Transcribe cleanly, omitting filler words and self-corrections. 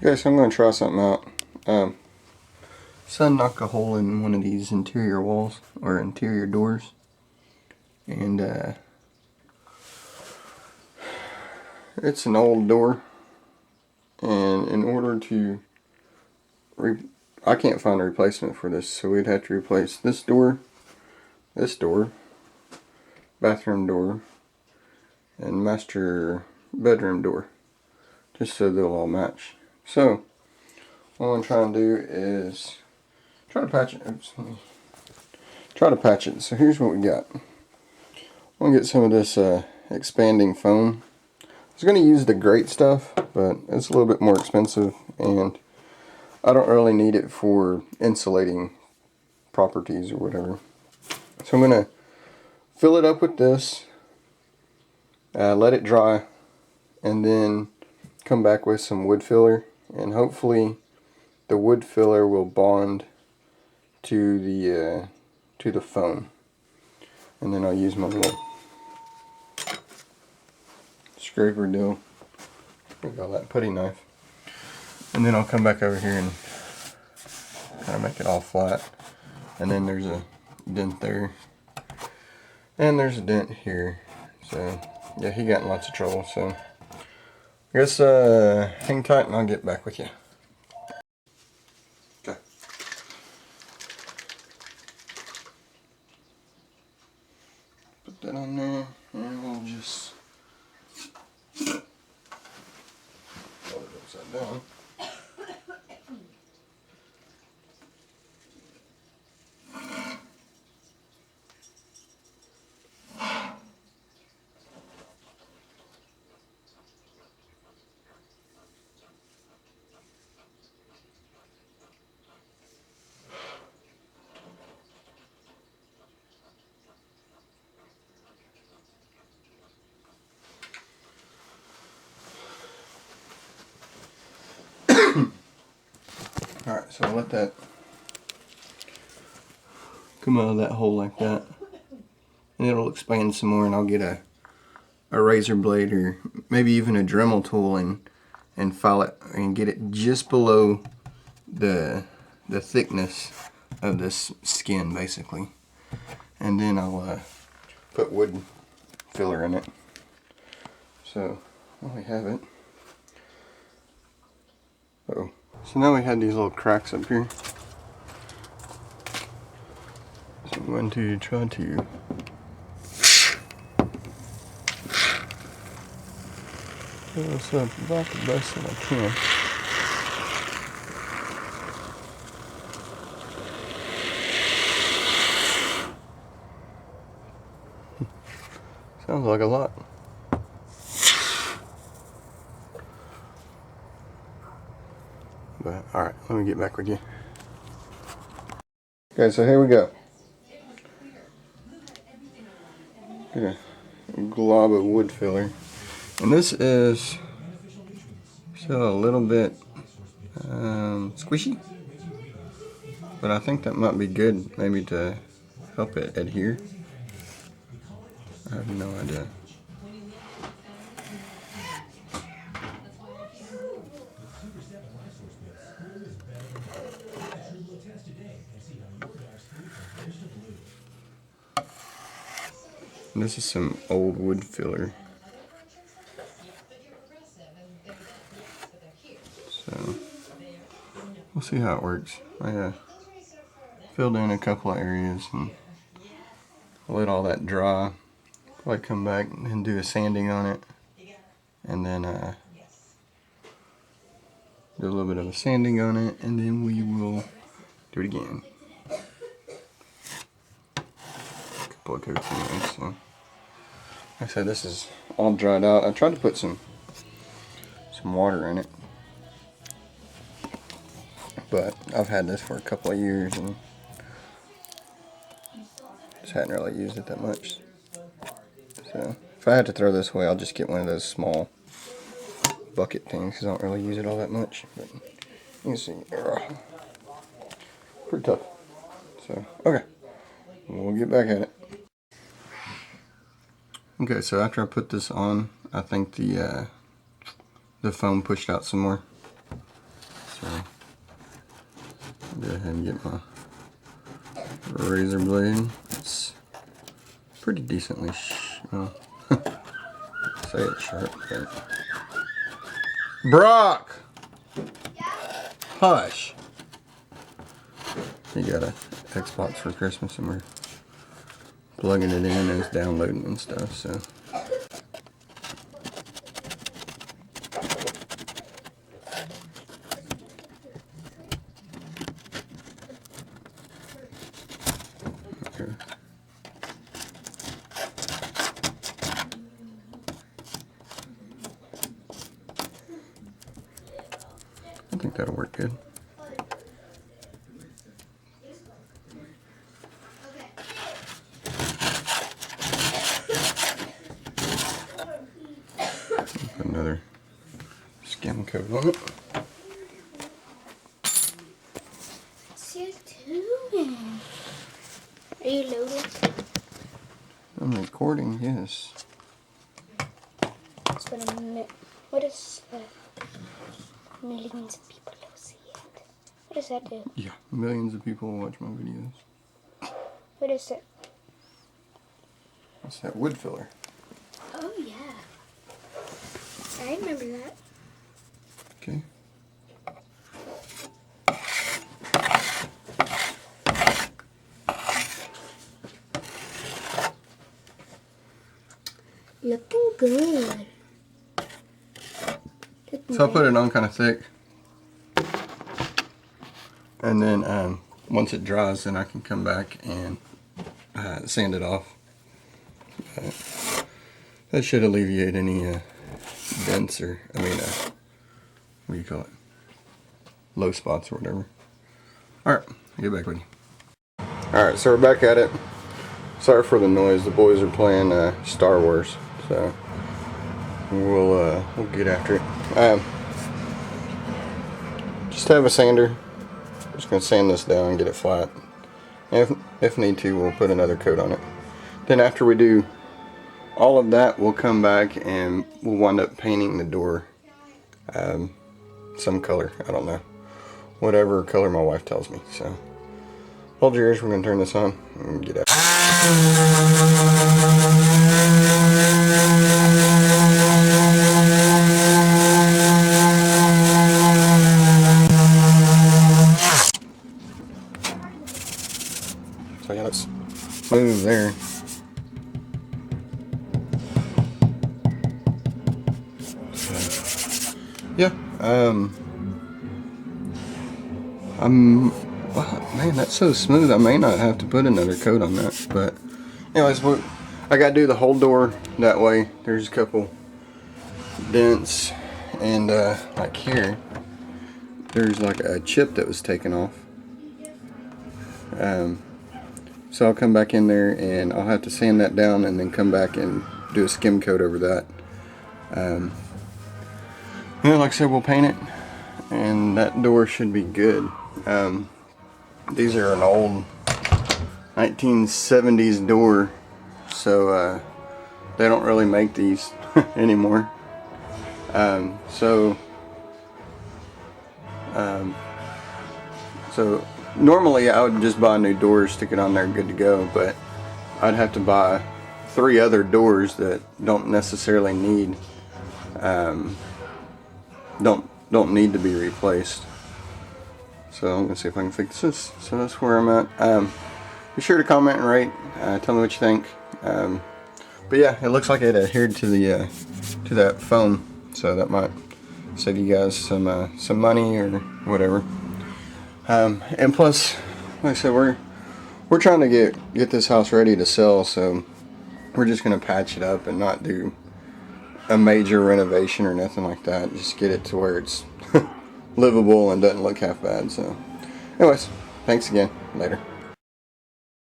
Guys, I'm going to try something out. Son knocked a hole in one of these interior walls, or interior doors. And it's an old door. And in order to... I can't find a replacement for this, so we'd have to replace this door, bathroom door, and master bedroom door, just so they'll all match. So what I'm going to try and do is try to patch it. So here's what we got. I'm going to get some of this expanding foam. I was going to use the great stuff, but it's a little bit more expensive, and I don't really need it for insulating properties or whatever. So I'm going to fill it up with this, let it dry, and then come back with some wood filler, and hopefully the wood filler will bond to the foam. And then I'll use my little scraper deal, we got that putty knife, and then I'll come back over here and kind of make it all flat. And then there's a dent there, and there's a dent here. So yeah, he got in lots of trouble. So I guess hang tight and I'll get back with you. Okay. Put that on there, and we'll just fold it upside down. Alright, so I'll let that come out of that hole like that, and it'll expand some more, and I'll get a razor blade or maybe even a Dremel tool and file it and get it just below the thickness of this skin, basically. And then I'll put wood filler in it. So while we have it, so now we had these little cracks up here. So I'm going to try to fill this up about the best that I can. Sounds like a lot. But alright, let me get back with you. Okay, so here we go. Get a glob of wood filler. And this is still a little bit squishy, but I think that might be good, maybe to help it adhere. I have no idea. And this is some old wood filler. So we'll see how it works. I filled in a couple of areas and let all that dry. Probably come back and do a sanding on it, and then do a little bit of a sanding on it, and then we will do it again. A couple of coats anyway. So like I said, this is all dried out. I tried to put some water in it, but I've had this for a couple of years and just hadn't really used it that much. So if I had to throw this away, I'll just get one of those small bucket things, because I don't really use it all that much. But you can see, pretty tough. So okay, we'll get back at it. Okay, so after I put this on, I think the foam pushed out some more. Go ahead and get my razor blade. It's pretty decently well, say it's sharp, but Brock! Hush! He got a Xbox for Christmas and we're plugging it in and it's downloading and stuff, so. Okay. I think that'll work good. Put another skim coat on it. What's you doing? Are you loading? I'm recording, yes. It's been a minute. What is millions of people will see it? What does that do? Yeah, millions of people watch my videos. What is it? It's that Woodfiller. Oh yeah. I remember that. Okay. Looking good. So I put it on kind of thick. And then once it dries, then I can come back and sand it off. That should alleviate any dents or, what do you call it? Low spots or whatever. Alright, I'll get back with you. Alright, so we're back at it. Sorry for the noise, the boys are playing Star Wars, so we'll get after it. Just have a sander. Just gonna sand this down and get it flat. And if need to, we'll put another coat on it. Then after we do all of that, we'll come back and we'll wind up painting the door some color. I don't know. Whatever color my wife tells me. So hold your ears, we're gonna turn this on and get out. So yeah, let's move there. So, yeah, wow, man, that's so smooth. I may not have to put another coat on that, but anyways, I gotta do the whole door that way. There's a couple dents, and like here, there's like a chip that was taken off. So I'll come back in there and I'll have to sand that down and then come back and do a skim coat over that. And like I said, we'll paint it and that door should be good. These are an old 1970s door, so they don't really make these anymore. So normally I would just buy new doors, stick it on there, good to go, but I'd have to buy 3 other doors that don't necessarily need don't need to be replaced. So I'm gonna see if I can fix this. So that's where I'm at. Be sure to comment and rate. Tell me what you think. But yeah, it looks like it adhered to the to that foam, so that might save you guys some money or whatever. And plus, like I said, we're trying to get this house ready to sell, so we're just gonna patch it up and not do a major renovation or nothing like that. Just get it to where it's livable and doesn't look half bad. So anyways, thanks again. Later.